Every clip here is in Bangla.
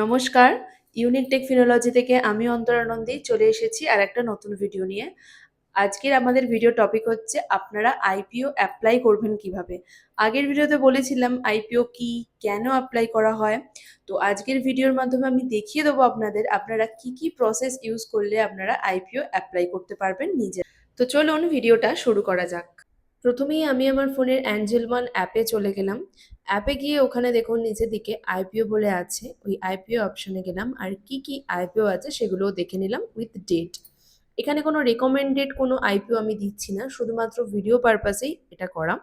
নমস্কার, ইউনিক টেকনোলজি থেকে আমি অন্তরা নন্দী চলে এসেছি আর একটা নতুন ভিডিও নিয়ে। আজকের আমাদের ভিডিও টপিক হচ্ছে আপনারা আইপিও অ্যাপ্লাই করবেন কিভাবে। আগের ভিডিওতে বলেছিলাম আইপিও কি, কেন অ্যাপ্লাই করা হয়। তো আজকের ভিডিওর মাধ্যমে আমি দেখিয়ে দেবো আপনাদের আপনারা কি কি প্রসেস ইউজ করলে আপনারা আইপিও অ্যাপ্লাই করতে পারবেন নিজে। তো চলুন ভিডিওটা শুরু করা যাক। প্রথমেই আমি আমার ফোনের অ্যাঞ্জেল ওয়ান অ্যাপে চলে গেলাম। অ্যাপে গিয়ে ওখানে দেখুন নিচের দিকে আইপিও বলে আছে, ওই আইপিও অপশনে গেলাম আর কি কি আইপিও আছে সেগুলোও দেখে নিলাম উইথ ডেট। এখানে কোনো রেকমেন্ডেড কোনো আইপিও আমি দিচ্ছি না, শুধুমাত্র ভিডিও পারপাসেই এটা করা।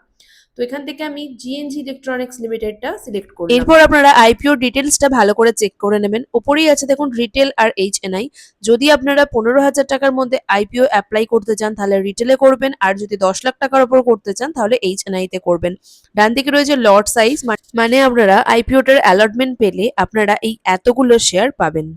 তো এখান থেকে আমি জিএনজি ইলেকট্রনিক্স লিমিটেডটা সিলেক্ট করলাম। এরপর আপনারা আইপিও ডিটেলসটা ভালো করে চেক করে নেবেন। ওপরেই আছে দেখুন রিটেল আর এইচএনআই। যদি আপনারা 15,000 টাকার মধ্যে আইপিও অ্যাপ্লাই করতে চান তাহলে রিটেলে করবেন, আর যদি 10 লাখ টাকার উপর করতে চান তাহলে এইচএনআই তে করবেন। ডান দিকে রয়েছে লট সাইজ, মানে আপনারা আইপিওটার অ্যালটমেন্ট পেলে আপনারা এই এতগুলো শেয়ার পাবেন।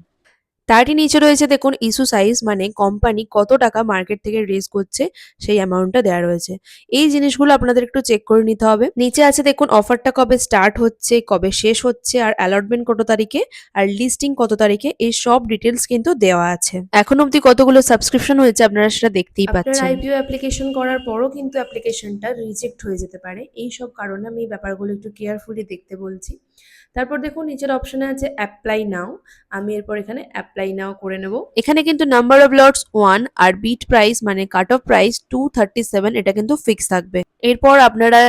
তারই নিচে রয়েছে দেখুন ইস্যু সাইজ, মানে কোম্পানি কত টাকা মার্কেট থেকে রেজ করছে সেই অ্যামাউন্টটা দেওয়া রয়েছে। এই জিনিসগুলো আপনাদের একটু চেক করে নিতে হবে। নিচে আছে দেখুন অফারটা কবে স্টার্ট হচ্ছে, কবে শেষ হচ্ছে, আর অ্যালটমেন্ট কত তারিখে, আর লিস্টিং কত তারিখে, এই সব ডিটেলস কিন্তু দেওয়া আছে। এখন অবধি কতগুলো সাবস্ক্রিপশন হয়েছে আপনারা সেটা দেখতেই পাচ্ছেন। আপনার আইপিও অ্যাপ্লিকেশন করার পরও কিন্তু অ্যাপ্লিকেশনটা রিজেক্ট হয়ে যেতে পারে। এই সব কারণে আমি এই ব্যাপারগুলো একটু কেয়ারফুলি দেখতে বলছি। তারপর দেখুন নিচের অপশনে আছে অ্যাপ্লাই নাও। আমি এরপর এখানে অ্যাপ্লাই নাও করে নেব। এখানে কিন্তু নাম্বার অফ লটস 1 আর বিট প্রাইস মানে কাট অফ প্রাইস 237 এটা কিন্তু ফিক্স থাকবে। এরপর আপনারা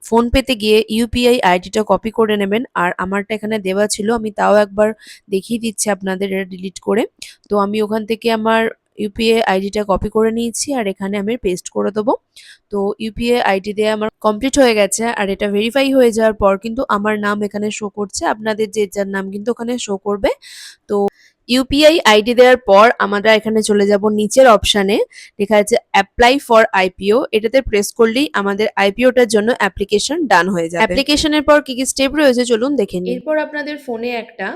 ফোন পেতে গিয়ে ইউপিআই আইডিটা কপি করে নেবেন, আর আমারটা এখানে দেওয়া ছিল, আমি তাও একবার দেখিয়ে দিচ্ছি আপনাদের এটা ডিলিট করে। তো আমি ওখান থেকে আমার ইউপিআই আইডিটা কপি করে নিয়েছি আর এখানে আমি পেস্ট করে দেবো। তো ইউপিআই আইডি দিয়ে আমার কমপ্লিট হয়ে গেছে, আর এটা ভেরিফাই হয়ে যাওয়ার পর কিন্তু আমার নাম এখানে শো করছে, আপনাদের যে যার নাম কিন্তু ওখানে শো করবে। তো ইউপিআই আইডি দেওয়ার পর আমরা এখানে চলে যাব নিচের অপশানে, লেখা আছে অ্যাপ্লাই ফর আইপিও। এটাতে প্রেস করলেই আমাদের আইপিওটার জন্য অ্যাপ্লিকেশন ডান হয়ে যাবে। অ্যাপ্লিকেশনের পর কি কি স্টেপ রয়েছে চলুন দেখে নিই। এরপর আপনাদের ফোনে একটা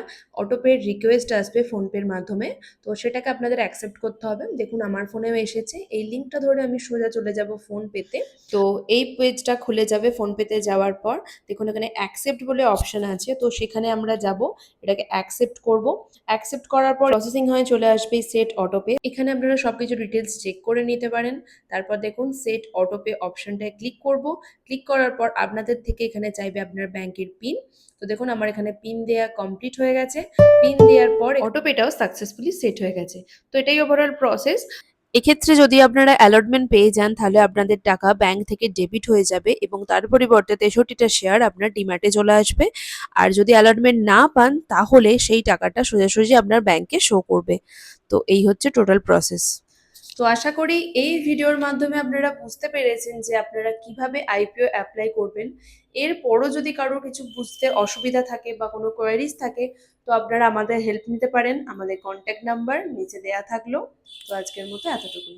অটোপের রিকোয়েস্ট আসবে ফোনপের মাধ্যমে, তো সেটাকে আপনাদের অ্যাকসেপ্ট করতে হবে। দেখুন আমার ফোনেও এসেছে, এই লিঙ্কটা ধরে আমি সোজা চলে যাব ফোন পেতে। তো এই পেজটা খুলে যাবে ফোন পেতে। যাওয়ার পর দেখুন এখানে অ্যাকসেপ্ট বলে অপশন আছে, তো সেখানে আমরা যাব, এটাকে অ্যাকসেপ্ট করব। অ্যাকসেপ্ট করার পর প্রসেসিং হয়ে চলে আসবে সেট অটোপে। এখানে আপনারা সবকিছু ডিটেলস চেক করে নিতে পারেন। তারপর দেখুন সেট অটোপে অপশনটায় ক্লিক করব। ক্লিক করার পর আপনাদের থেকে এখানে চাইবে আপনার ব্যাংকের পিন। তো দেখুন আমার এখানে পিন দেয়া কমপ্লিট হয়ে গেছে। পিন দেওয়ার পর অটোপেটাও সাকসেসফুলি সেট হয়ে গেছে। তো এটাই ওভারঅল প্রসেস। এক্ষেত্রে যদি আপনারা অ্যালটমেন্ট পেয়ে যান তাহলে আপনাদের টাকা ব্যাংক থেকে ডেবিট হয়ে যাবে এবং তার পরিবর্তে 63টা শেয়ার আপনার ডিম্যাটে চলে আসবে। আর যদি অ্যালটমেন্ট না পান তাহলে সেই টাকাটা সোজাসুজি আপনার ব্যাংকে শো করবে। তো এই হচ্ছে টোটাল প্রসেস। তো আশা করি এই ভিডিওর মাধ্যমে আপনারা বুঝতে পেরেছেন যে আপনারা কিভাবে আইপিও অ্যাপ্লাই করবেন। এরপরও যদি কারোর কিছু বুঝতে অসুবিধা থাকে বা কোনো কোয়ারিজ থাকে তো আপনারা আমাদের হেল্প নিতে পারেন। আমাদের কন্ট্যাক্ট নাম্বার নিচে দেয়া থাকলো। তো আজকের মতো এতটুকুই।